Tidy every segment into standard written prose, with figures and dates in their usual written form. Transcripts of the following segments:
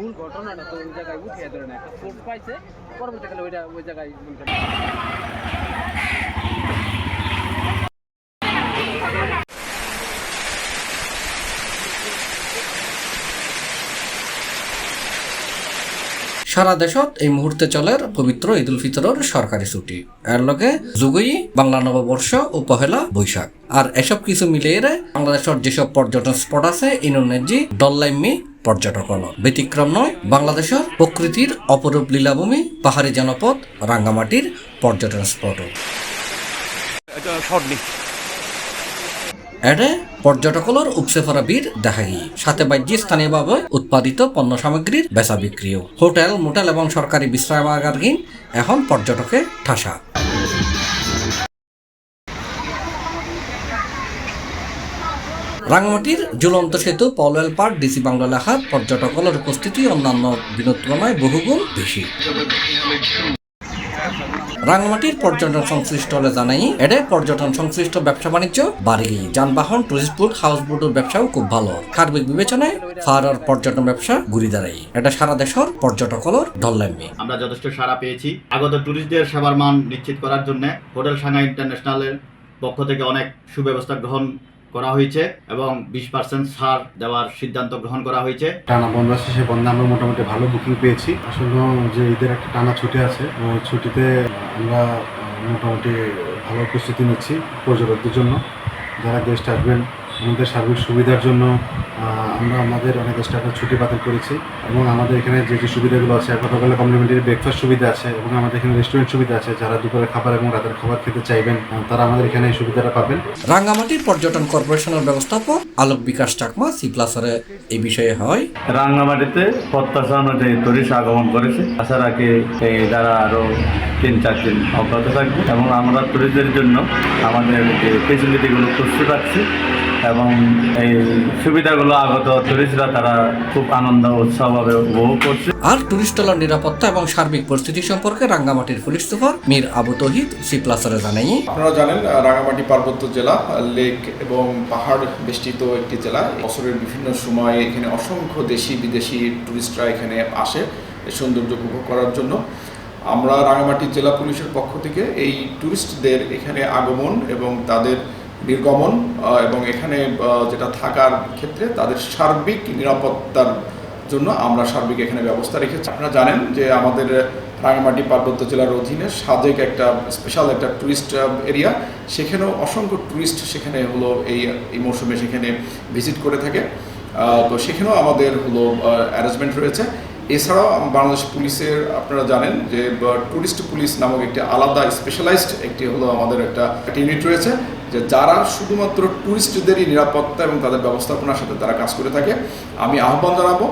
মূল ঘটনাটা তো ওই জায়গায় উঠিয়ে ধরে না, একটা ফোর্স পাইছে, পরবর্তীকালে ওই জায়গায় সারা দেশত এই মুহূর্তে চলের পবিত্র ঈদ উল ফিতরের সরকারি ছুটি, এর লগে যুগই বাংলা নববর্ষ ও পহেলা বৈশাখ। আর এসব কিছু মিলিয়ে বাংলাদেশের যেসব পর্যটন স্পট আছে ইনোনেজি ডল্লাইমি পর্যটকল ব্যতিক্রম নয় বাংলাদেশের প্রকৃতির অপরূপ লীলাভূমি পাহাড়ি জনপদ রাঙ্গামাটির পর্যটন স্পট। এডে পর্যটকলর উপসে পড়া ভিড় দেখা গিয়ে সাথে বাহ্যে স্থানীয়ভাবে উৎপাদিত পণ্য সামগ্রীর বেচা বিক্রিও। হোটেল মোটেল এবং সরকারি বিশ্রামাগারহীন এখন পর্যটকে ঠাসা। রাঙ্গামাটির ঝুলন্ত সেতু পলওয়েল পার্ক ডিসি বাংলা লেখার পর্যটকলের উপস্থিতি অন্যান্য বিনোদ তুলনায় বহুগুণ বেশি। রাঙ্গামাটির পর্যটন সংশ্লিষ্ট হলে জানাই এটা পর্যটন সংশ্লিষ্ট ব্যবসা বাণিজ্য বাড়ি, যানবাহন, টুরিস্ট বোট, হাউস বোটের ব্যবসাও খুব ভালো। সার্বিক বিবেচনায় ফারার পর্যটন ব্যবসা ঘুরি দাঁড়াই। এটা সারা দেশের পর্যটকলর ঢল্লামি। আমরা যথেষ্ট সাড়া পেয়েছি। আগত টুরিস্টদের সেবার মান নিশ্চিত করার জন্য হোটেল সাংহাই ইন্টারন্যাশনালের পক্ষ থেকে অনেক সুব্যবস্থা গ্রহণ করা হয়েছে এবং 20% ছাড় দেওয়ার সিদ্ধান্ত গ্রহণ করা হয়েছে। টানা বন্ধ আছে, সে বন্ধে আমরা মোটামুটি ভালো বুকিং পেয়েছি। আসলে যে ঈদের একটা টানা ছুটি আছে, ওই ছুটিতে আমরা মোটামুটি ভালো প্রস্তুতি নিচ্ছি পর্যটকদের জন্য। যারা গেস্ট আসবেন আমাদের সার্বিক সুবিধার জন্য আমরা আমাদের অনেক স্টাফের ছুটি বাতিল করেছি এবং আমাদের এখানে যে যে সুবিধাগুলো আছে, সকালে কমপ্লিমেন্টারি ব্রেকফাস্ট সুবিধা আছে এবং আমাদের এখানে রেস্টুরেন্ট সুবিধা আছে। যারা দুপুরের খাবার এবং রাতের খাবার খেতে চাইবেন তারা আমাদের এখানে এই সুবিধাটা পাবেন। রাঙ্গামাটির পর্যটন কর্পোরেশনের ব্যবস্থাপক আলোক বিকাশ চাকমা সি+রে এই বিষয়ে হয়, রাঙ্গামাটিতে প্রত্যাশা অনুযায়ী টুরিস্ট আগমন করেছে। আশা রাখি যারা আরও 3-4 দিন অব্যাহত থাকবে এবং আমরা টুরিস্টদের জন্য আমাদের যে ফেসিলিটিগুলো প্রস্তুত রাখছি এবং এই সুবিধাগুলো আগত টুরিস্টরা তারা খুব আনন্দ উৎসাহভাবে উপভোগ করছে। আর টুরিস্টলার নিরাপত্তা এবং সার্বিক পরিস্থিতি সম্পর্কে রাঙ্গামাটির পুলিশ সুপার মীর আবু তহিদ সি+রে জানাই, আপনারা জানেন রাঙ্গামাটি পার্বত্য জেলা, লেক এবং পাহাড় বেষ্টিত একটি জেলা। বছরের বিভিন্ন সময় এখানে অসংখ্য দেশি বিদেশি টুরিস্টরা এখানে আসে সৌন্দর্য উপভোগ করার জন্য। আমরা রাঙ্গামাটি জেলা পুলিশের পক্ষ থেকে এই টুরিস্টদের এখানে আগমন এবং তাদের নির্গমন এবং এখানে যেটা থাকার ক্ষেত্রে তাদের সার্বিক নিরাপত্তার জন্য আমরা সার্বিক এখানে ব্যবস্থা রেখেছি। আপনারা জানেন যে আমাদের রাঙ্গামাটি পার্বত্য জেলার অধীনে সাজেক একটা স্পেশাল একটা টুরিস্ট এরিয়া, সেখানেও অসংখ্য টুরিস্ট সেখানে হলো এই মৌসুমে সেখানে ভিজিট করে থাকে। তো সেখানেও আমাদের হলো অ্যারেঞ্জমেন্ট রয়েছে। এছাড়াও বাংলাদেশ পুলিশের আপনারা জানেন যে টুরিস্ট পুলিশ নামক একটি আলাদা স্পেশালাইজড একটি হলো আমাদের একটা ইউনিট রয়েছে, যে যারা শুধুমাত্র টুরিস্টদেরই নিরাপত্তা এবং তাদের ব্যবস্থাপনার সাথে তারা কাজ করে থাকে। আমি আহ্বান জানাবো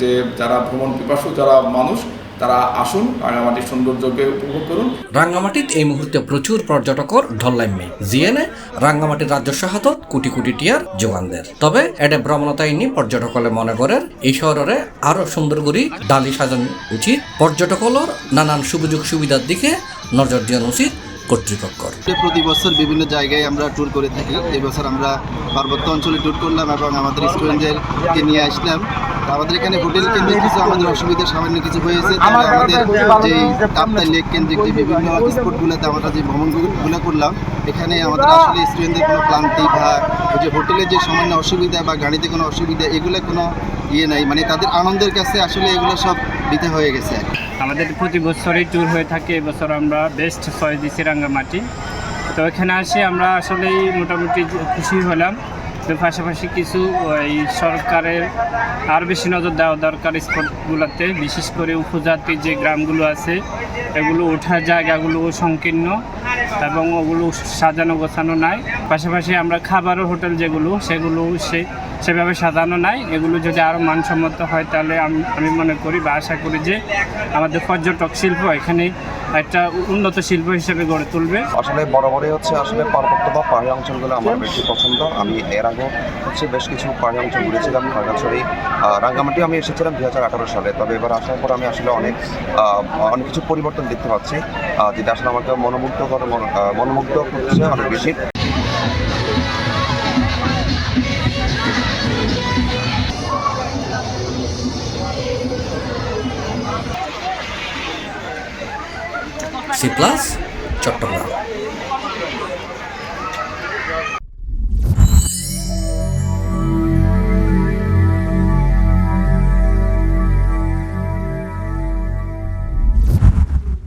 যে যারা ভ্রমণ পিপাসু যারা মানুষ তারা আসুন, রাঙ্গামাটির সৌন্দর্যকে উপভোগ করুন। রাঙ্গামাটিত এই মুহূর্তে প্রচুর পর্যটকর ঢল্লাইমে জিএনএ রাঙ্গামাটির রাজস্ব হাতত কোটি কোটি টিয়ার যোগান দেয়। তবে এটা ভ্রমণতাইনি পর্যটকলে মনে করেন এই শহরে আরো সুন্দর করে ডালি সাজানো উচিত। পর্যটকলর নানান সুযোগ সুবিধার দিকে নজর দেওয়া উচিত কর্তৃপক্ষর। প্রতি বছর বিভিন্ন জায়গায় আমরা ট্যুর করে থাকি। এই বছর আমরা পার্বত্য অঞ্চলে ট্যুর করলাম এবং আমাদের স্টুডেন্টদেরকে নিয়ে আসলাম। আমাদের এখানে হোটেল কেন্দ্রিক কিছু আমাদের অসুবিধা সামান্য কিছু হয়েছে, তবে আমাদের যে কাপ্তাই লেক কেন্দ্রিক যে বিভিন্ন স্পটগুলোতে আমরা যে ভ্রমণগুলো করলাম, এখানে আমাদের আসলে স্টুডেন্টদের কোনো ক্লান্তি বা যে হোটেলের যে সামান্য অসুবিধা বা গাড়িতে কোনো অসুবিধা এগুলো কোনো নাই, মানে তাদের আনন্দের কাছে আসলে এগুলো সব দিতে হয়ে গেছে। আমাদের প্রতি বছরই ট্যুর হয়ে থাকে। এবছর আমরা বেস্ট চয়েস দিচ্ছি রাঙ্গামাটি। তো এখানে আসে আমরা আসলেই মোটামুটি খুশি হলাম। তো পাশাপাশি কিছু ওই সরকারের আর বেশি নজর দেওয়া দরকার স্পটগুলোতে, বিশেষ করে উপজাতি যে গ্রামগুলো আছে এগুলো ওঠার জায়গাগুলো সংকীর্ণ এবং ওগুলো সাজানো গোছানো নাই। পাশাপাশি আমরা খাবারের হোটেল যেগুলো সেগুলো সেভাবে সাজানো নাই। এগুলো যদি আরও মানসম্মত হয় তাহলে আমি মনে করি বা আশা করি যে আমাদের পর্যটক শিল্প এখানে একটা উন্নত শিল্প হিসেবে গড়ে তুলবে। আসলে বরাবরই হচ্ছে আসলে পার্বত্য বা পাহাড়ি অঞ্চলগুলো আমার বেশি পছন্দ। আমি এর আগে হচ্ছে বেশ কিছু পাহাড়ি অঞ্চল ঘুরেছিলাম। খাগড়াছড়ি, রাঙ্গামাটি আমি এসেছিলাম 2018 সালে। তবে এবার আসার পর আমি আসলে অনেক কিছু পরিবর্তন দেখতে পাচ্ছি, যেটা আসলে আমাকে মনোমুগ্ধ করছে অনেক বেশি। C+, চট্টগ্রাম।